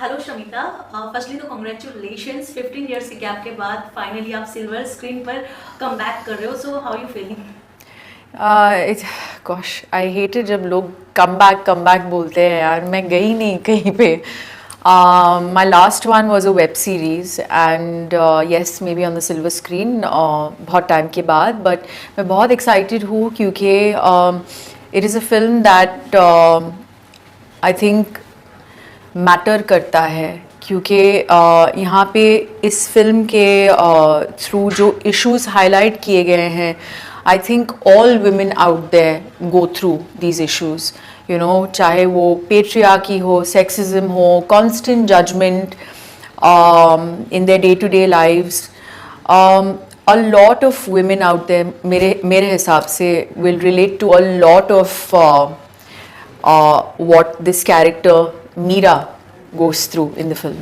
Hello Shamita. Firstly तो congratulations, 15 years के gap के बाद फाइनली आप सिल्वर स्क्रीन पर कम बैक कर रहे हो। So how you feeling? It's gosh I hated जब लोग कम बैक बोलते हैं यार। मैं गई नहीं कहीं पे. My last one was a web series and yes may be on the silver screen बहुत टाइम के बाद. बट मैं बहुत एक्साइटेड हूँ क्योंकि it is a film that I think matter करता है. क्योंकि यहाँ पे इस फिल्म के थ्रू जो इश्यूज हाईलाइट किए गए हैं, I think all women out there go through these issues. You know, चाहे वो पेट्रियार्की हो, सेक्सिज्म हो, constant judgement in their day-to-day lives. A lot of women out there, मेरे हिसाब से, will relate to a lot of what this character Meera goes through in the film.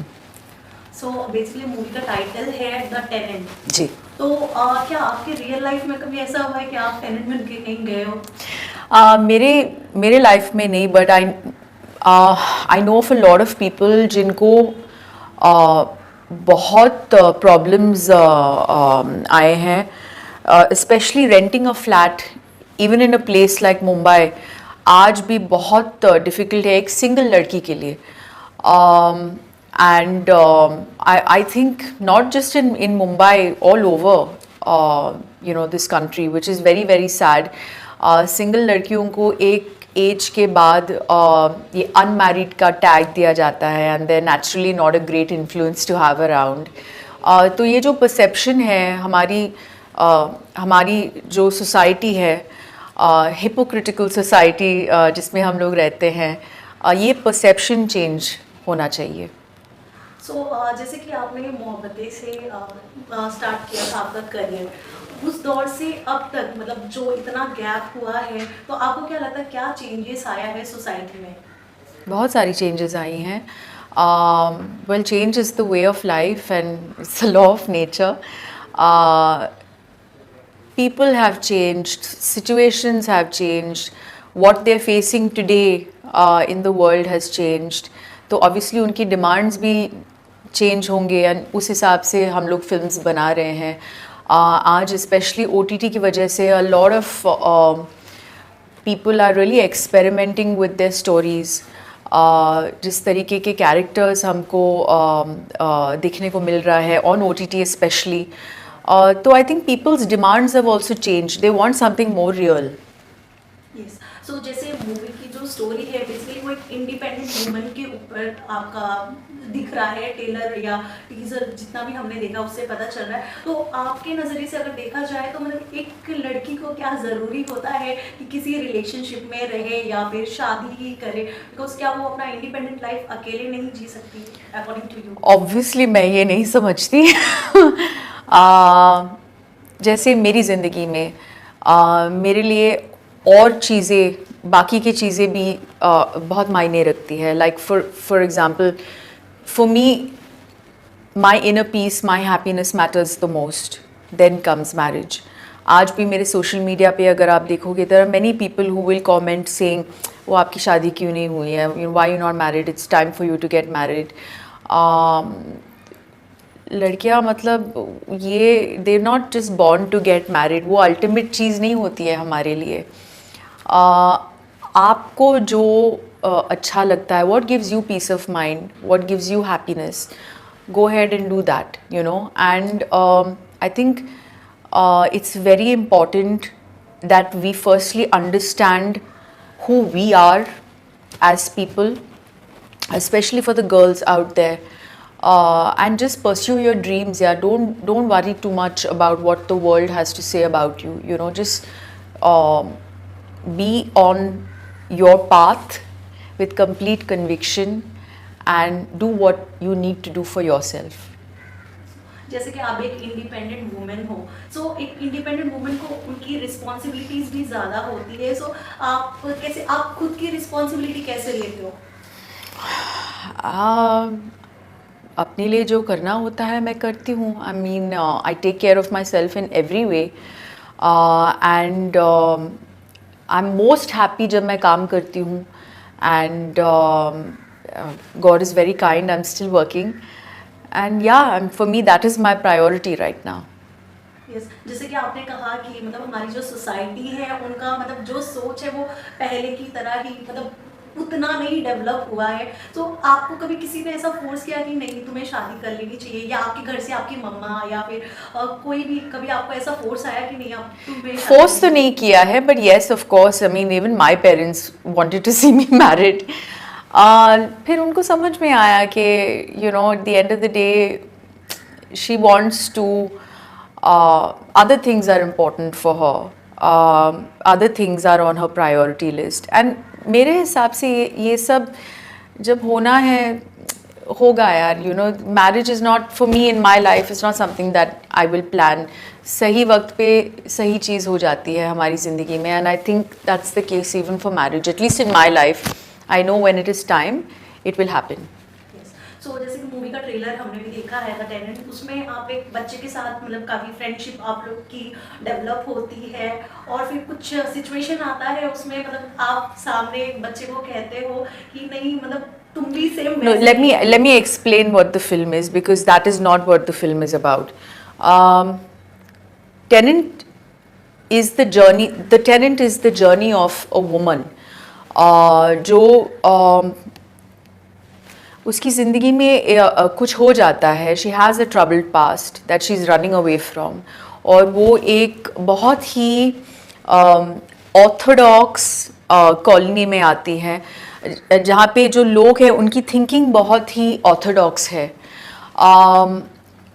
So basically movie का title है the tenant. जी. तो क्या आपके real life में कभी ऐसा हुआ है कि आप टेनेंट बन के कहीं गए हो? मेरे मेरे लाइफ में नहीं, but I know of a lot of people जिनको बहुत प्रॉब्लम्स आए हैं, specially renting a flat even in a place like Mumbai. आज भी बहुत डिफ़िकल्ट है एक सिंगल लड़की के लिए. And I think not just in Mumbai, all over this country, which is very very sad. Single लड़कियों को एक एज के बाद ये अनमैरिड का टैग दिया जाता है, and they're naturally not a great influence to have around. तो ये जो परसेप्शन है हमारी जो सोसाइटी है, हिपोक्रिटिकल सोसाइटी जिसमें हम लोग रहते हैं, ये परसेप्शन चेंज होना चाहिए. सो जैसे कि आपने मोहब्बतें से स्टार्ट किया था आपका करियर, उस दौर से अब तक मतलब जो इतना गैप हुआ है, तो आपको क्या लगता है क्या चेंजेस आया है सोसाइटी में? बहुत सारी चेंजेस आई हैं. Well, change is the way of life and it's the law of nature. People have changed, situations have changed, what they're facing today in the world has changed. तो obviously उनकी demands भी change होंगे, and उस हिसाब से हम लोग films बना रहे हैं. आज especially OTT की वजह से a lot of people are really experimenting with their stories. जिस तरीके के कैरेक्टर्स हमको देखने को मिल रहा है ऑन OTT स्पेशली, तो I think people's demands have also change. They want something more real. Yes, so जैसे मूवी की जो स्टोरी है बेसिकली वो एक इंडिपेंडेंट वुमन के ऊपर आपका दिख रहा है. टेलर या टीजर जितना भी हमने देखा उससे पता चल रहा है. तो आपके नज़रिए से अगर देखा जाए तो मतलब एक लड़की को क्या ज़रूरी होता है कि किसी रिलेशनशिप में रहे या फिर शादी ही करे? बिकॉज क्या वो अपना इंडिपेंडेंट लाइफ अकेले नहीं जी सकती अकॉर्डिंग टू यू? ऑब्वियसली मैं ये नहीं समझती. जैसे मेरी ज़िंदगी में मेरे लिए और चीज़ें, बाकी की चीज़ें भी बहुत मायने रखती है. Like for example, for me my inner peace, my happiness matters the most. Then comes marriage. आज भी मेरे सोशल मीडिया पे अगर आप देखोगे, there are many people who will comment saying वो आपकी शादी क्यों नहीं हुई है, why you not married, it's time for you to get married. लड़कियां मतलब ये they not just born to get married. वो अल्टीमेट चीज़ नहीं होती है हमारे लिए. आपको जो अच्छा लगता है, what gives you peace of mind, what gives you happiness, go ahead and do that, you know. And I think it's very important that we firstly understand who we are as people, especially for the girls out there, and just pursue your dreams. Yeah, don't worry too much about what the world has to say about you, you know. Just be on your path with complete conviction and do what you need to do for yourself. जैसे कि आप एक independent women हो, सो एक independent women को उनकी responsibilities भी ज़्यादा होती है. सो आप खुद की रिस्पॉन्सिबिलिटी कैसे लेते हो? अपने लिए जो करना होता है मैं करती हूँ. I mean, I take care of myself in every way, and I am most happy जब मैं काम करती हूँ. And God is very kind. I'm still working, and yeah, for me that is my priority right now. Yes, जैसे कि आपने कहा कि मतलब हमारी जो सोसाइटी है उनका मतलब जो सोच है वो पहले की तरह ही मतलब उतना नहीं डेवलप हुआ है। तो आपको कभी किसी ने ऐसा फोर्स किया कि नहीं तुम्हें शादी कर लेनी चाहिए, या आपके घर से आपकी मम्मा या फिर कोई भी कभी आपको ऐसा फोर्स आया कि नहीं आप तुम्हें शादी फोर्स तो करनी नहीं किया है, but yes of course, I mean even my parents wanted to see me married. फिर उनको समझ में आया कि you know at the end of the day she wants to other things are important for her, other things are on her priority list, and मेरे हिसाब से ये सब जब होना है होगा यार, you know, marriage is not for me in my life, is not something that I will plan. सही वक्त पे सही चीज़ हो जाती है हमारी ज़िंदगी में, and I think that's the case even for marriage, at least in my life. I know when it is time, it will happen. सो जैसे कि मूवी का ट्रेलर हमने भी देखा है द टेनेंट, उसमें आप एक बच्चे के साथ मतलब काफ़ी फ्रेंडशिप आप लोग की डेवलप होती है, और फिर कुछ सिचुएशन आता है उसमें मतलब आप सामने एक बच्चे को कहते हो कि नहीं मतलब तुम भी same. No, let me explain what the film is, because that is not what the film is about. Tenant is the journey. The Tenant is the journey of a woman, जो उसकी ज़िंदगी में कुछ हो जाता है, she has a troubled past that she is running away from, और वो एक बहुत ही ऑर्थोडॉक्स कॉलोनी में आती है जहाँ पे जो लोग हैं उनकी थिंकिंग बहुत ही ऑर्थोडॉक्स है।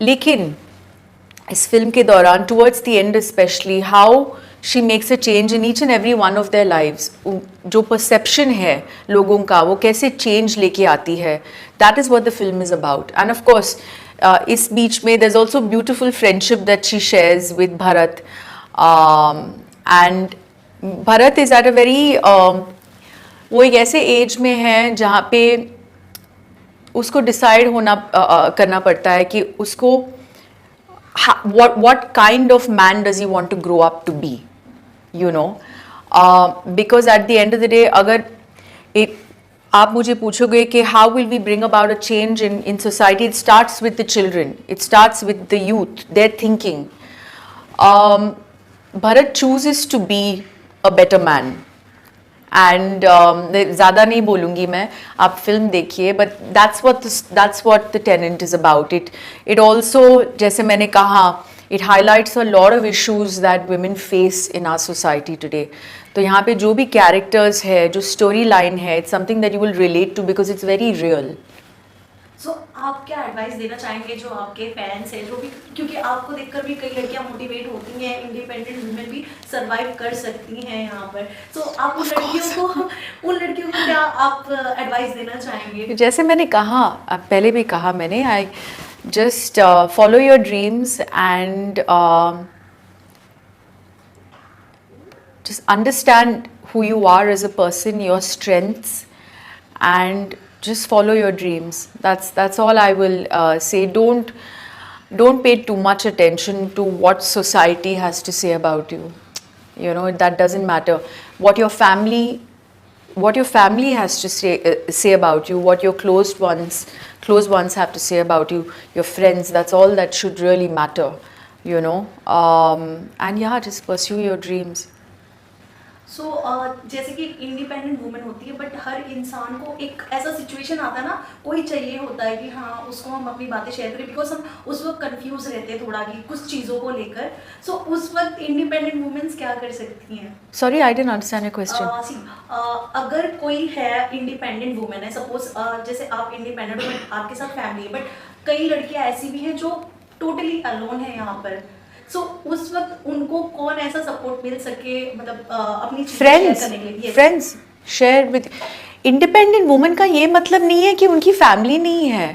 लेकिन इस फिल्म के दौरान towards the end specially how she makes a change in each and every one of their lives, जो परसेप्शन है लोगों का वो कैसे चेंज लेके आती है, that is what the film is about. And of course इस बीच में there is also beautiful friendship that she shares with Bharat, and Bharat is at a very वो एक ऐसे एज में है जहाँ पे उसको डिसाइड होना करना पड़ता है कि उसको what kind of man does he want to grow up to be, you know, because at the end of the day अगर आप मुझे पूछोगे कि how will we bring about a change in society, it starts with the children, it starts with the youth, their thinking. Bharat chooses to be a better man, and ज़्यादा नहीं बोलूँगी मैं, आप फिल्म देखिए, but that's what the Tenant is about. It also, जैसे मैंने कहा, it highlights a lot of issues that women face in our society today. तो यहाँ पे जो भी कैरेक्टर्स है, जो स्टोरी लाइन है, it's something that you will relate to because it's very real. सो आप क्या एडवाइस देना चाहेंगे जो आपके फैंस हैं, जो भी, क्योंकि आपको देखकर भी कई लड़कियां मोटिवेट होती हैं, इंडिपेंडेंट वुमेन भी सरवाइव कर सकती हैं यहाँ पर, सो आप उन लड़कियों को क्या आप एडवाइस देना चाहेंगे? जैसे मैंने कहा, पहले भी कहा मैंने, I just follow your dreams and just understand who you are as a person, your strengths, and just follow your dreams. That's all I will say. Don't pay too much attention to what society has to say about you. You know, that doesn't matter. What your family has to say about you, what your close ones have to say about you, your friends, that's all that should really matter, you know. And yeah, just pursue your dreams. सो जैसे कि independent women होती है, but हर इंसान को एक ऐसा situation आता है ना, कोई चाहिए होता है कि हाँ उसको हम अपनी बातें शेयर करें, बिकॉज हम उस वक्त कंफ्यूज रहते हैं थोड़ा कि कुछ चीज़ों को लेकर। सो उस वक्त इंडिपेंडेंट वुमेन्स क्या कर सकती हैं? Sorry, I didn't understand your question. अगर कोई है इंडिपेंडेंट वुमेन है, सपोज जैसे आप इंडिपेंडेंट हो, आपके साथ फैमिली है, बट कई लड़कियां ऐसी भी हैं जो टोटली अलोन है यहाँ पर, सो उस वक्त उनको कौन ऐसा सपोर्ट मिल सके, मतलब अपनी चीजें शेयर करने के लिए? Friends share with independent women का ये मतलब नहीं है कि उनकी फैमिली नहीं है।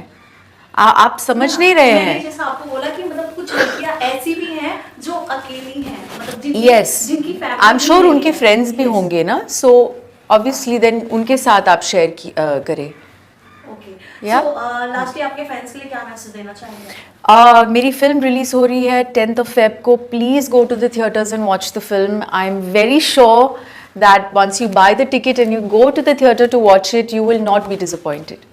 आप समझ नहीं रहे हैं। जैसा आपको बोला कि मतलब कुछ लड़कियां ऐसी भी हैं जो अकेली हैं, मतलब जिनकी फैमिली, आई एम श्योर उनके फ्रेंड्स भी होंगे ना, सो ऑब्वियसली देन उनके साथ आप शेयर करें। लास्टली आपके फैंस के लिए क्या मैसेज देना चाहेंगे? मेरी फिल्म रिलीज हो रही है 10th of Feb को। Please go to the theatres and watch the film. I am very sure that once you buy the ticket and you go to the theatre to watch it, you will not be disappointed.